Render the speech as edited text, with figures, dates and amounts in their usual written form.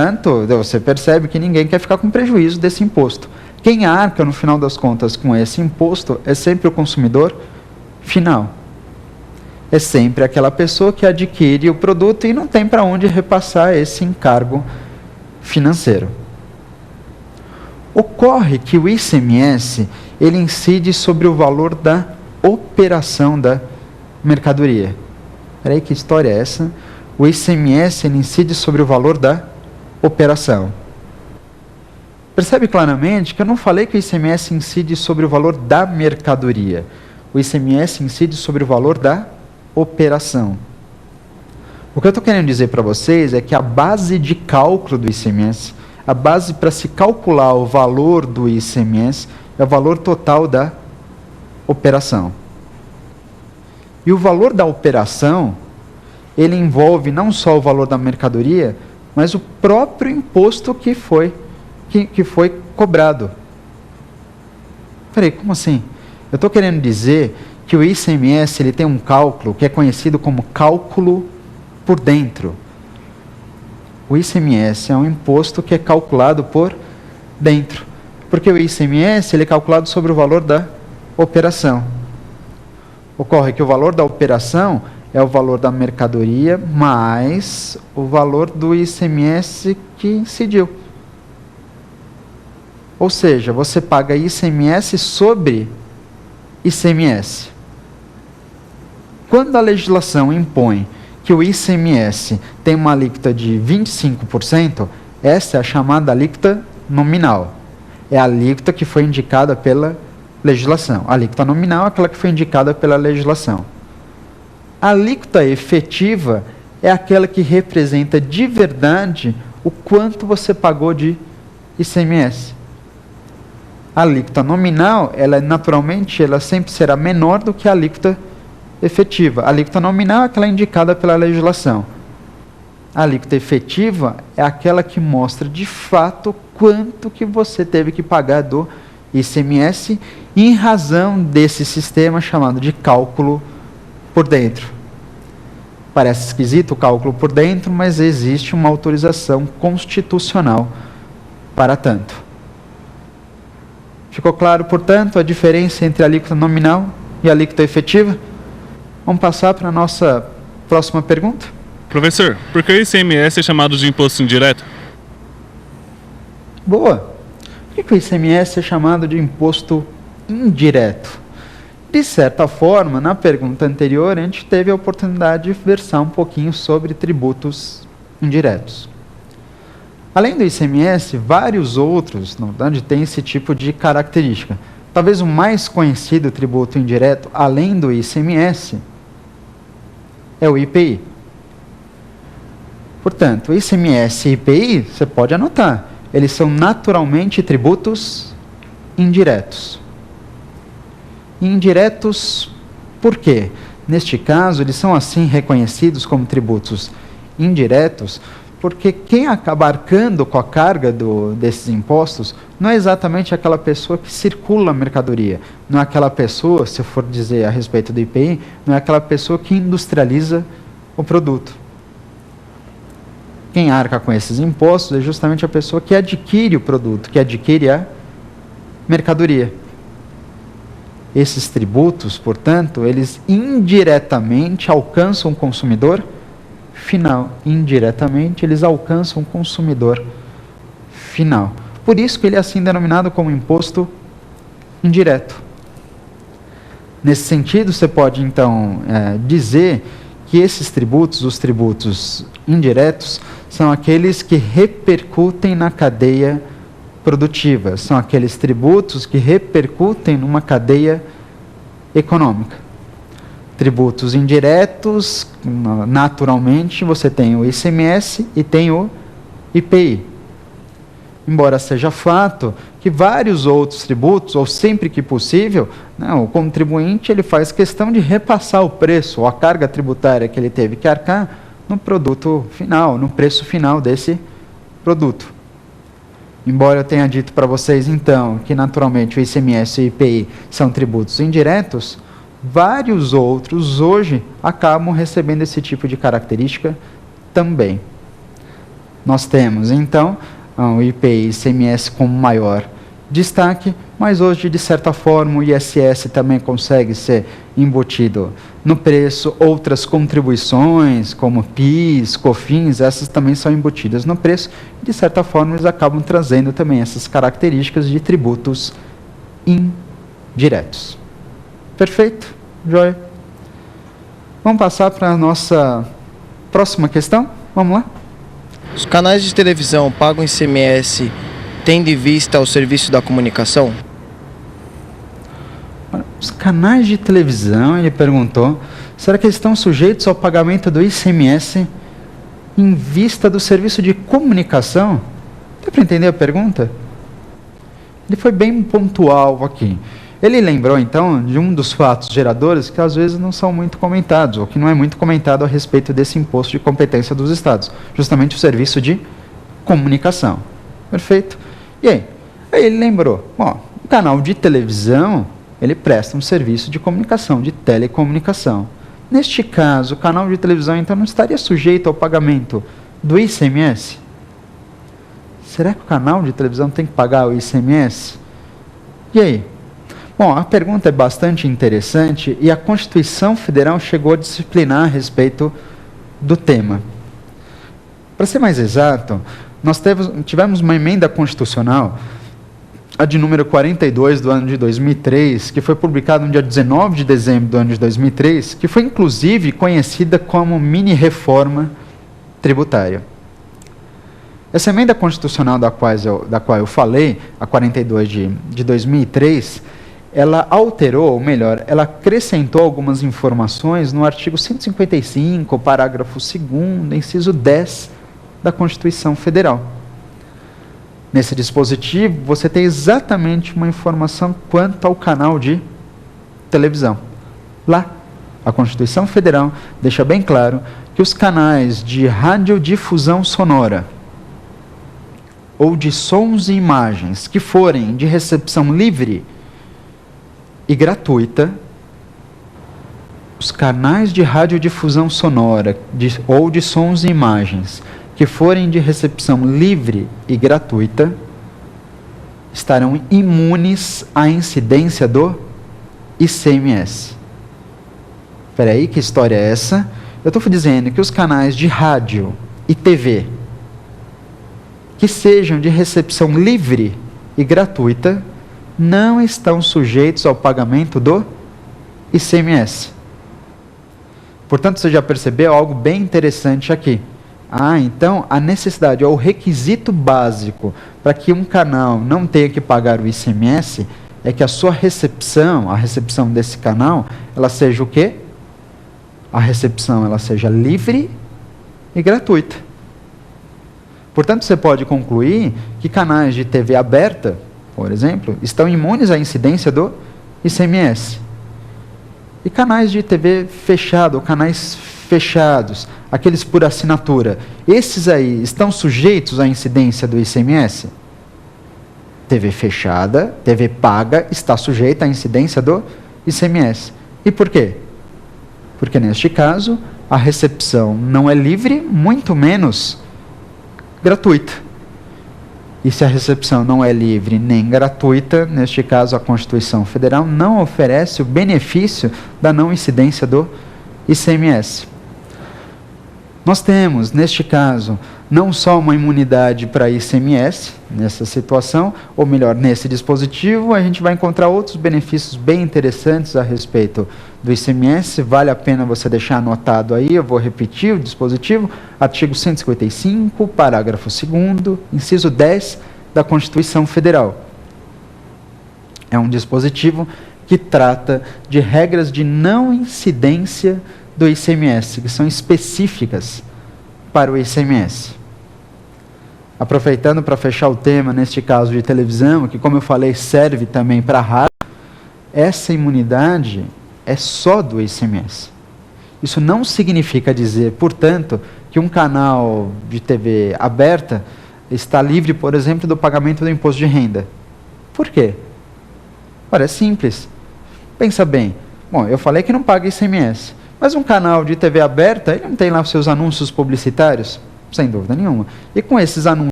Portanto, você percebe que ninguém quer ficar com prejuízo desse imposto. Quem arca, no final das contas, com esse imposto é sempre o consumidor final. É sempre aquela pessoa que adquire o produto e não tem para onde repassar esse encargo financeiro. Ocorre que o ICMS, ele incide sobre o valor da operação da mercadoria. Espera aí, que história é essa? O ICMS, ele incide sobre o valor da operação. Percebe claramente que eu não falei que o ICMS incide sobre o valor da mercadoria. O ICMS incide sobre o valor da operação. O que eu estou querendo dizer para vocês é que a base de cálculo do ICMS, a base para se calcular o valor do ICMS, é o valor total da operação. E o valor da operação, ele envolve não só o valor da mercadoria, mas o próprio imposto que foi cobrado. Peraí, como assim? Eu estou querendo dizer que o ICMS ele tem um cálculo que é conhecido como cálculo por dentro. O ICMS é um imposto que é calculado por dentro, porque o ICMS ele é calculado sobre o valor da operação. Ocorre que o valor da operação é o valor da mercadoria mais o valor do ICMS que incidiu. Ou seja, você paga ICMS sobre ICMS. Quando a legislação impõe que o ICMS tem uma alíquota de 25%, essa é a chamada alíquota nominal. É a alíquota que foi indicada pela legislação. A alíquota nominal é aquela que foi indicada pela legislação. A alíquota efetiva é aquela que representa de verdade o quanto você pagou de ICMS. A alíquota nominal, naturalmente, ela sempre será menor do que a alíquota efetiva. A alíquota nominal é aquela indicada pela legislação. A alíquota efetiva é aquela que mostra de fato quanto que você teve que pagar do ICMS em razão desse sistema chamado de cálculo por dentro. Parece esquisito o cálculo por dentro, mas existe uma autorização constitucional para tanto. Ficou claro, portanto, a diferença entre a alíquota nominal e a alíquota efetiva? Vamos passar para a nossa próxima pergunta? Professor, por que o ICMS é chamado de imposto indireto? Boa! Por que o ICMS é chamado de imposto indireto? De certa forma, na pergunta anterior, a gente teve a oportunidade de versar um pouquinho sobre tributos indiretos. Além do ICMS, vários outros, na verdade, têm esse tipo de característica. Talvez o mais conhecido tributo indireto, além do ICMS, é o IPI. Portanto, ICMS e IPI, você pode anotar, eles são naturalmente tributos indiretos. Indiretos por quê? Neste caso, eles são assim reconhecidos como tributos indiretos, porque quem acaba arcando com a carga desses impostos não é exatamente aquela pessoa que circula a mercadoria, não é aquela pessoa, se eu for dizer a respeito do IPI, não é aquela pessoa que industrializa o produto. Quem arca com esses impostos é justamente a pessoa que adquire o produto, que adquire a mercadoria. Esses tributos, portanto, eles indiretamente alcançam o consumidor final. Indiretamente, eles alcançam o consumidor final. Por isso que ele é assim denominado como imposto indireto. Nesse sentido, você pode, então, dizer que esses tributos, os tributos indiretos, são aqueles que repercutem na cadeia produtiva, são aqueles tributos que repercutem numa cadeia econômica. Tributos indiretos, naturalmente, você tem o ICMS e tem o IPI. Embora seja fato que vários outros tributos, ou sempre que possível, o contribuinte ele faz questão de repassar o preço ou a carga tributária que ele teve que arcar no produto final, no preço final desse produto. Embora eu tenha dito para vocês, então, que naturalmente o ICMS e o IPI são tributos indiretos, vários outros hoje acabam recebendo esse tipo de característica também. Nós temos, então, o IPI e ICMS como maior destaque, mas hoje, de certa forma, o ISS também consegue ser embutido no preço. Outras contribuições, como PIS, COFINS, essas também são embutidas no preço. De certa forma, eles acabam trazendo também essas características de tributos indiretos. Perfeito? Joia? Vamos passar para a nossa próxima questão? Vamos lá? Os canais de televisão pagam ICMS tendo em vista o serviço da comunicação? Os canais de televisão, ele perguntou, será que eles estão sujeitos ao pagamento do ICMS em vista do serviço de comunicação? Deu para entender a pergunta? Ele foi bem pontual aqui. Ele lembrou, então, de um dos fatos geradores que às vezes não são muito comentados, ou que não é muito comentado a respeito desse imposto de competência dos estados, justamente o serviço de comunicação. Perfeito? E aí? Aí ele lembrou, o canal de televisão, ele presta um serviço de comunicação, de telecomunicação. Neste caso, o canal de televisão, então, não estaria sujeito ao pagamento do ICMS? Será que o canal de televisão tem que pagar o ICMS? E aí? Bom, a pergunta é bastante interessante e a Constituição Federal chegou a disciplinar a respeito do tema. Para ser mais exato, nós tivemos uma emenda constitucional, a de número 42 do ano de 2003, que foi publicada no dia 19 de dezembro do ano de 2003, que foi inclusive conhecida como mini-reforma tributária. Essa emenda constitucional da qual eu falei, a 42 de 2003, ela alterou, ou melhor, ela acrescentou algumas informações no artigo 155, parágrafo 2º, inciso 10 da Constituição Federal. Nesse dispositivo, você tem exatamente uma informação quanto ao canal de televisão. Lá, a Constituição Federal deixa bem claro que os canais de radiodifusão sonora ou de sons e imagens que forem de recepção livre e gratuita, os canais de radiodifusão sonora ou de sons e imagens que forem de recepção livre e gratuita estarão imunes à incidência do ICMS. Espera aí, que história é essa? Eu estou dizendo que os canais de rádio e TV que sejam de recepção livre e gratuita não estão sujeitos ao pagamento do ICMS. Portanto, você já percebeu algo bem interessante aqui. Então, a necessidade, ou o requisito básico para que um canal não tenha que pagar o ICMS é que a sua recepção, a recepção desse canal, ela seja o quê? A recepção, ela seja livre e gratuita. Portanto, você pode concluir que canais de TV aberta, por exemplo, estão imunes à incidência do ICMS. E canais de TV fechado, ou canais fechados, aqueles por assinatura, esses aí estão sujeitos à incidência do ICMS? TV fechada, TV paga, está sujeita à incidência do ICMS. E por quê? Porque neste caso, a recepção não é livre, muito menos gratuita. E se a recepção não é livre nem gratuita, neste caso a Constituição Federal não oferece o benefício da não incidência do ICMS. Nós temos, neste caso, não só uma imunidade para ICMS, nessa situação, ou melhor, nesse dispositivo, a gente vai encontrar outros benefícios bem interessantes a respeito do ICMS, vale a pena você deixar anotado aí, eu vou repetir o dispositivo, artigo 155, parágrafo 2º, inciso 10 da Constituição Federal. É um dispositivo que trata de regras de não incidência do ICMS, que são específicas para o ICMS. Aproveitando para fechar o tema, neste caso de televisão, que como eu falei, serve também para a rádio, essa imunidade é só do ICMS. Isso não significa dizer, portanto, que um canal de TV aberta está livre, por exemplo, do pagamento do imposto de renda. Por quê? Ora, é simples. Pensa bem. Bom, eu falei que não paga ICMS, mas um canal de TV aberta, ele não tem lá os seus anúncios publicitários? sem dúvida nenhuma. E com esses anúncios